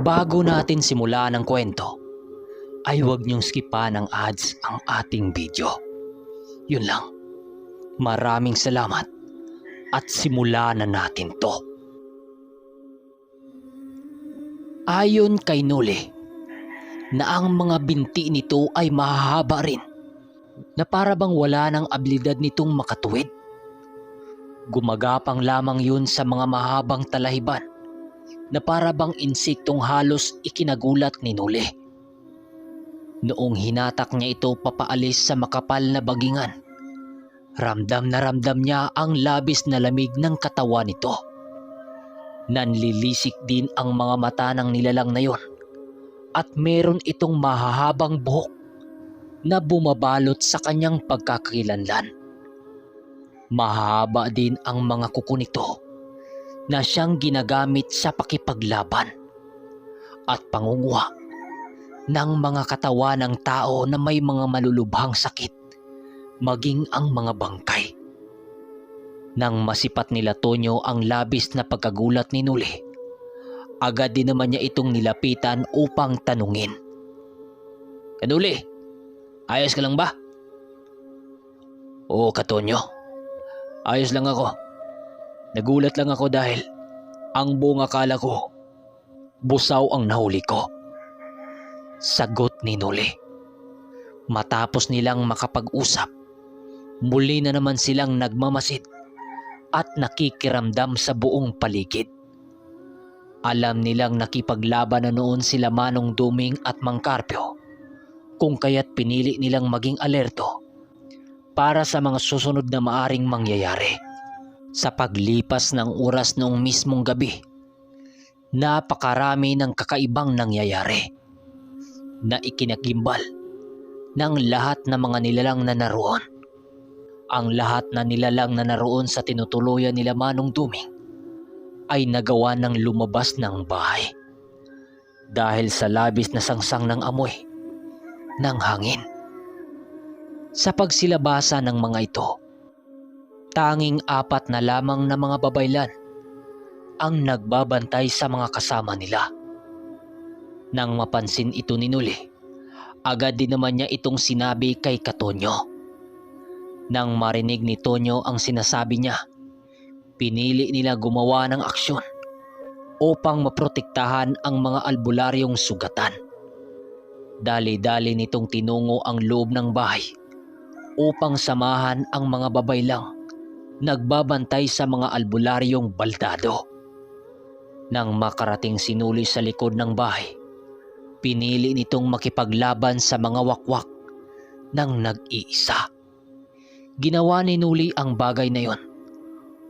Bago natin simulan ang kwento, ay huwag niyong skipan ng ads ang ating video. Yun lang. Maraming salamat at simulan na natin to. Ayon kay Noli, na ang mga binti nito ay mahahaba rin, na para bang wala ng abilidad nitong makatuwid. Gumagapang lamang yun sa mga mahabang talahiban na para bang insektong halos ikinagulat ni Noli. Noong hinatak niya ito papaalis sa makapal na bagingan, ramdam na ramdam niya ang labis na lamig ng katawan nito. Nanlilisik din ang mga mata ng nilalang na yon at meron itong mahahabang buhok na bumabalot sa kanyang pagkakakilanlan. Mahaba din ang mga kuko nito na siyang ginagamit sa pakipaglaban at pangunguha ng mga katawan ng tao na may mga malulubhang sakit, maging ang mga bangkay. Nang masipat nila Tonyo ang labis na pagkagulat ni Noli, agad din naman niya itong nilapitan upang tanungin. "Kanuli, ayos ka lang ba?" "Oo, Katonyo. Ayos lang ako. Nagulat lang ako dahil ang buong akala ko, busaw ang nahuli ko," sagot ni Noli. Matapos nilang makapag-usap, muli na naman silang nagmamasid at nakikiramdam sa buong paligid. Alam nilang nakipaglaban na noon sila Manong Duming at Mang Carpio, kung kaya't pinili nilang maging alerto para sa mga susunod na maaring mangyayari. Sa paglipas ng oras noong mismong gabi, napakarami ng kakaibang nangyayari na ikinagimbal ng lahat ng mga nilalang na naroon. Ang lahat na nilalang na naroon sa tinutuluyan nila Manong Duming ay nagawa ng lumabas ng bahay dahil sa labis na sangsang ng amoy ng hangin. Sa pagsilabasa ng mga ito, tanging 4 na lamang na mga babaylan ang nagbabantay sa mga kasama nila. Nang mapansin ito ni Noli, agad din naman niya itong sinabi kay Katonyo. Nang marinig ni Tonyo ang sinasabi niya, pinili nila gumawa ng aksyon upang maprotektahan ang mga albularyong sugatan. Dali-dali nitong tinungo ang loob ng bahay upang samahan ang mga babaylang nagbabantay sa mga albularyong baldado. Nang makarating si Noli sa likod ng bahay, pinili nitong makipaglaban sa mga wakwak ng nag-iisa. Ginawa ni Noli ang bagay na yon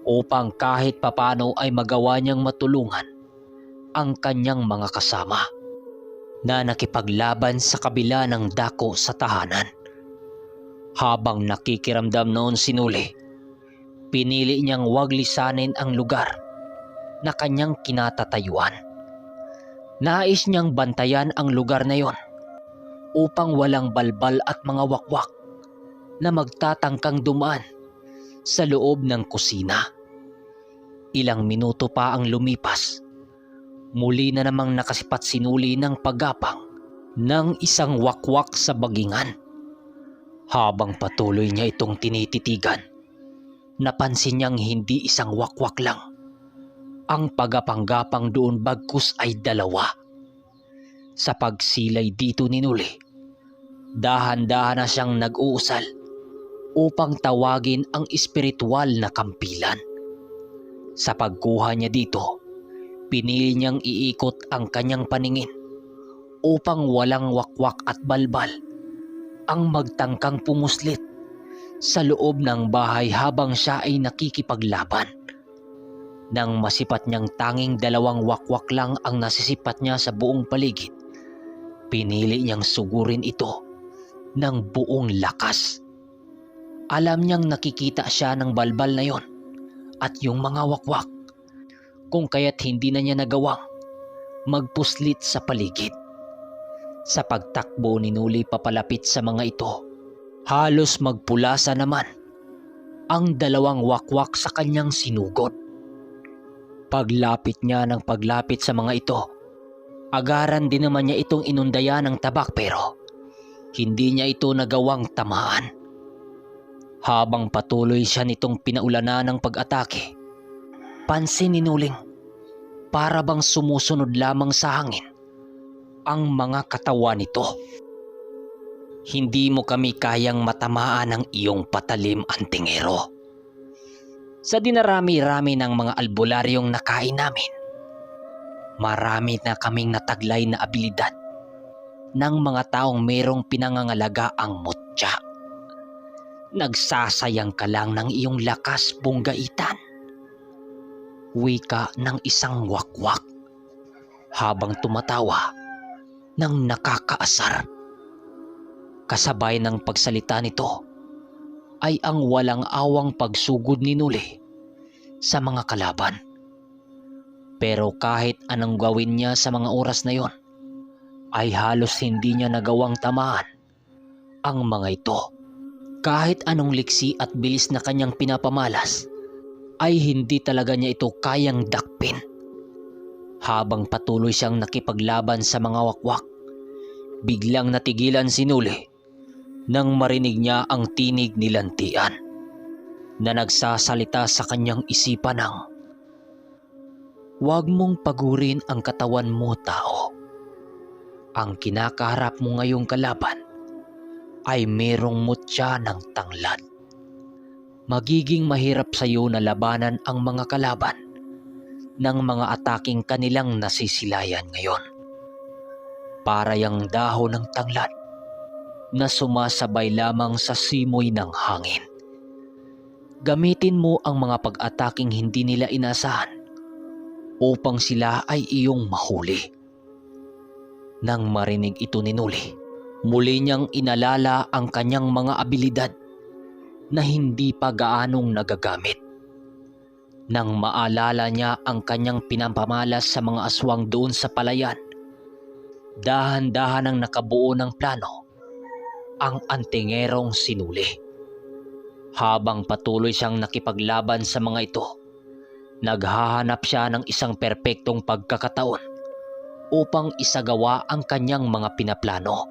upang kahit papano ay magawa niyang matulungan ang kanyang mga kasama na nakipaglaban sa kabila ng dako sa tahanan. Habang nakikiramdam noon si Noli, pinili niyang huwag lisanin ang lugar na kanyang kinatatayuan. Nais niyang bantayan ang lugar na yon upang walang balbal at mga wakwak na magtatangkang dumaan sa loob ng kusina. Ilang minuto pa ang lumipas, muli na namang nakasipat si Noli ng paggapang ng isang wakwak sa bagingan. Habang patuloy niya itong tinititigan, napansin niyang hindi isang wakwak lang ang pagapang-gapang doon, bagkus ay 2. Sa pagsilay dito ni Noli, dahan-dahan na siyang nag-uusal upang tawagin ang espiritual na kampilan. Sa pagkuha niya dito, pinili niyang iikot ang kanyang paningin upang walang wakwak at balbal ang magtangkang pumuslit sa loob ng bahay habang siya ay nakikipaglaban. Nang masipat niyang tanging 2 wakwak lang ang nasisipat niya sa buong paligid, pinili niyang sugurin ito ng buong lakas. Alam niyang nakikita siya ng balbal na yon at yung mga wakwak, kung kaya't hindi na niya nagawang magpuslit sa paligid. Sa pagtakbo ni Noli papalapit sa mga ito, halos magpulasa naman ang 2 wakwak sa kanyang sinugod. Paglapit niya ng paglapit sa mga ito, Agaran din naman niya itong inundayan ng tabak pero hindi niya ito nagawang tamaan. Habang patuloy siya nitong pinaulanan ng pag-atake, pansin ni Nuling para bang sumusunod lamang sa hangin ang mga katawan nito. Hindi mo kami kayang matamaan ng iyong patalim, antingero. Sa dinarami-rami ng mga albularyong nakain namin, marami na kaming nataglay na abilidad ng mga taong mayroong pinangangalaga ang mutya. Nagsasayang ka lang ng iyong lakas, Bunggaitan. Wika ng isang wakwak habang tumatawa ng nakakaasar. Kasabay ng pagsalita nito ay ang walang awang pagsugod ni Nuli sa mga kalaban. Pero kahit anong gawin niya sa mga oras na yon, ay halos hindi niya nagawang tamaan ang mga ito. Kahit anong liksi at bilis na kanyang pinapamalas, ay hindi talaga niya ito kayang dakpin. Habang patuloy siyang nakipaglaban sa mga wakwak, biglang natigilan si Nuli nang marinig niya ang tinig ni Lantian na nagsasalita sa kanyang isipan ng, "Huwag mong pagurin ang katawan mo, tao. Ang kinakaharap mo ngayong kalaban ay merong mutya ng tanglad. Magiging mahirap sa iyo na labanan ang mga kalaban ng mga ataking kanilang nasisilayan ngayon. Para yang dahon ng tanglad na sumasabay lamang sa simoy ng hangin. Gamitin mo ang mga pag-ataking hindi nila inasahan upang sila ay iyong mahuli." Nang marinig ito ni Nuli, muli niyang inalala ang kanyang mga abilidad na hindi pa gaanong nagagamit. Nang maalala niya ang kanyang pinapamalas sa mga aswang doon sa palayan, dahan-dahan ang nakabuo ng plano ang antingerong si Nuli. Habang patuloy siyang nakipaglaban sa mga ito, naghahanap siya ng isang perpektong pagkakataon upang isagawa ang kanyang mga pinaplano.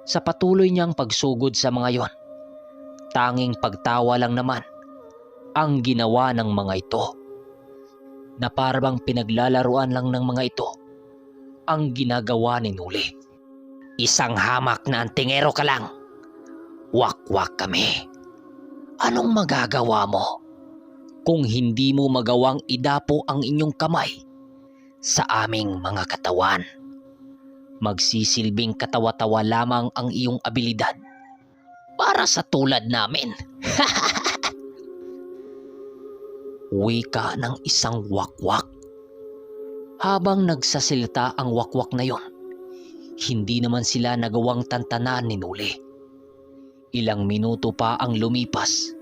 Sa patuloy niyang pagsugod sa mga yon, tanging pagtawa lang naman ang ginawa ng mga ito, na parang pinaglalaruan lang ng mga ito ang ginagawa ni Nuli. "Isang hamak na antingero ka lang. Wakwak kami. Anong magagawa mo kung hindi mo magawang idapo ang inyong kamay sa aming mga katawan? Magsisilbing katawa-tawa lamang ang iyong abilidad para sa tulad namin." Wika ng isang wakwak. Habang nagsasalita ang wakwak na yon, hindi naman sila nagawang tantanan ni Nuli. Ilang minuto pa ang lumipas,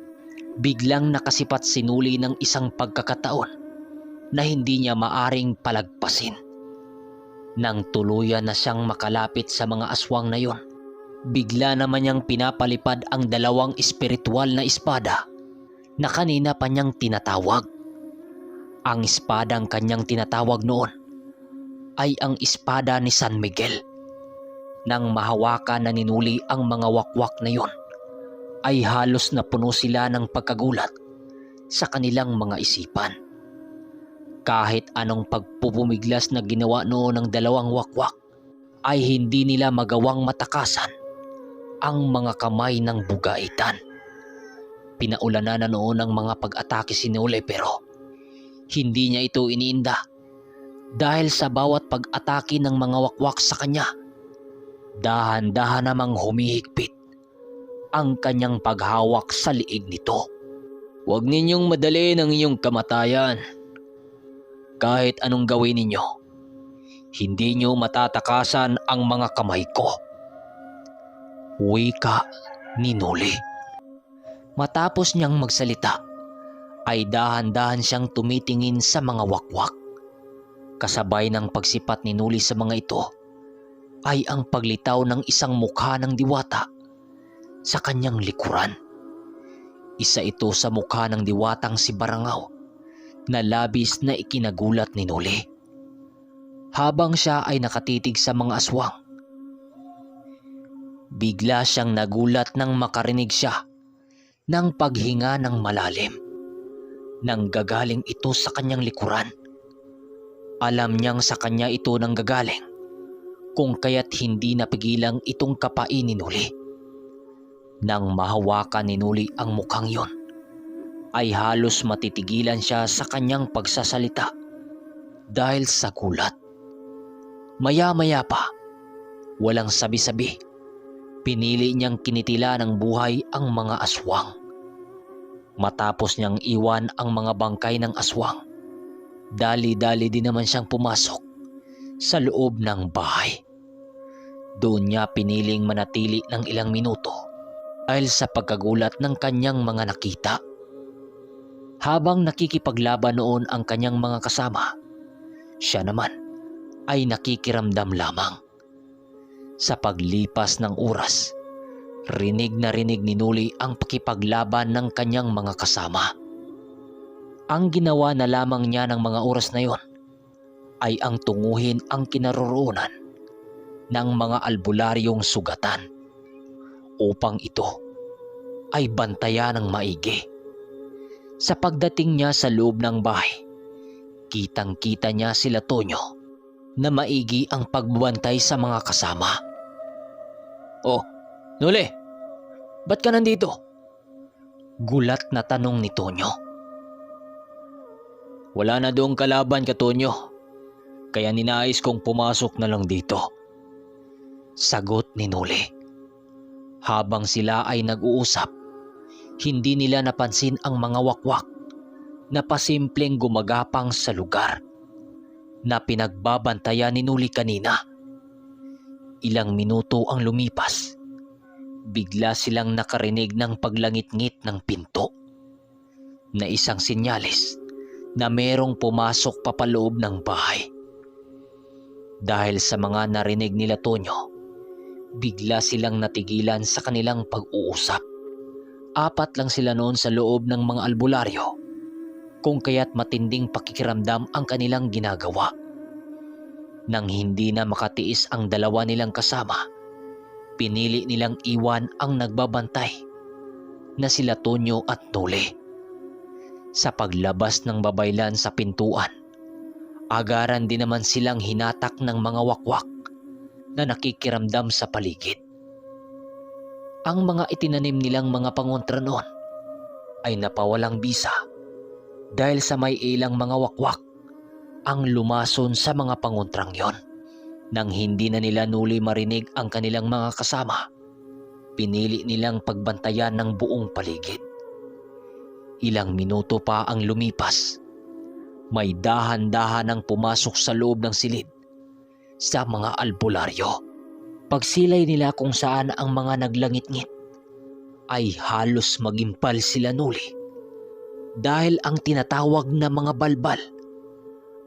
biglang nakasipat si Nuli ng isang pagkakataon na hindi niya maaring palagpasin. Nang tuluyan na siyang makalapit sa mga aswang na yon, bigla naman niyang pinapalipad ang dalawang espiritual na espada na kanina pa niyang tinatawag. Ang espadang kanyang tinatawag noon ay ang espada ni San Miguel. Nang mahawakan na ni Nuli ang mga wakwak na yon, ay halos napuno sila ng pagkagulat sa kanilang mga isipan. Kahit anong pagpupumiglas na ginawa noon ng dalawang wakwak, ay hindi nila magawang matakasan ang mga kamay ng Bunggaitan. Pinaulanan na noon ng mga pag-atake si Nuli pero hindi niya ito iniinda dahil sa bawat pag-atake ng mga wakwak sa kanya, dahan-dahan namang humihigpit ang kanyang paghawak sa liig nito. "Huwag ninyong madali ng inyong kamatayan. Kahit anong gawin ninyo, hindi nyo matatakasan ang mga kamay ko." Wika ni Nuli. Matapos niyang magsalita, ay dahan-dahan siyang tumitingin sa mga wakwak. Kasabay ng pagsipat ni Nuli sa mga ito, ay ang paglitaw ng isang mukha ng diwata sa kanyang likuran. Isa ito sa mukha ng diwatang si Barangaw na labis na ikinagulat ni Nuli. habang siya ay nakatitig sa mga aswang. Bigla siyang nagulat nang makarinig siya ng paghinga ng malalim. Nanggagaling ito sa kanyang likuran. Alam niyang sa kanya ito nanggagaling, kung kaya't hindi napigilang itong kapain ni Nuli. Nang mahawakan ni Nuli ang mukhang yon, ay halos matitigilan siya sa kanyang pagsasalita dahil sa gulat. Maya-maya pa, walang sabi-sabi, pinili niyang kinitila ng buhay ang mga aswang. Matapos niyang iwan ang mga bangkay ng aswang, dali-dali din naman siyang pumasok sa loob ng bahay. Doon niya piniling manatili ng ilang minuto dahil sa pagkagulat ng kanyang mga nakita. Habang nakikipaglaban noon ang kanyang mga kasama, siya naman ay nakikiramdam lamang. Sa paglipas ng oras, rinig na rinig ni Nuli ang pakipaglaban ng kanyang mga kasama. Ang ginawa na lamang niya ng mga oras na yon ay ang tunguhin ang kinaroroonan ng mga albularyong sugatan upang ito ay bantayan ng maigi. Sa pagdating niya sa loob ng bahay, kitang-kita niya sila Tonyo na maigi ang pagbabantay sa mga kasama. "Oh, Nuli, ba't ka nandito?" Gulat na tanong ni Tonyo. "Wala na doong kalaban ka, Tonyo, kaya ninais kong pumasok na lang dito," sagot ni Nuli. Habang sila ay nag-uusap, hindi nila napansin ang mga wakwak na pasimpleng gumagapang sa lugar na pinagbabantayan ni Nuli kanina. Ilang minuto ang lumipas, bigla silang nakarinig ng paglangit-ngit ng pinto na isang sinyalis na merong pumasok papaloob ng bahay. Dahil sa mga narinig nila Tonyo, bigla silang natigilan sa kanilang pag-uusap. 4 lang sila noon sa loob ng mga albularyo, kung kaya't matinding pakikiramdam ang kanilang ginagawa. Nang hindi na makatiis ang dalawa nilang kasama, pinili nilang iwan ang nagbabantay na sila Tonyo at Nuli. Sa paglabas ng babaylan sa pintuan, agaran din naman silang hinatak ng mga wakwak na nakikiramdam sa paligid. Ang mga itinanim nilang mga pangontra noon ay napawalang bisa dahil sa may ilang mga wakwak ang lumason sa mga pangontrang yon. Nang hindi na nila Nuli marinig ang kanilang mga kasama, pinili nilang pagbantayan ng buong paligid. Ilang minuto pa ang lumipas, may dahan-dahan ang pumasok sa loob ng silid sa mga albularyo. Pagsilay nila kung saan ang mga naglangit-ngit, ay halos magimpal sila Nuli dahil ang tinatawag na mga balbal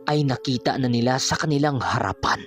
ay nakita na nila sa kanilang harapan.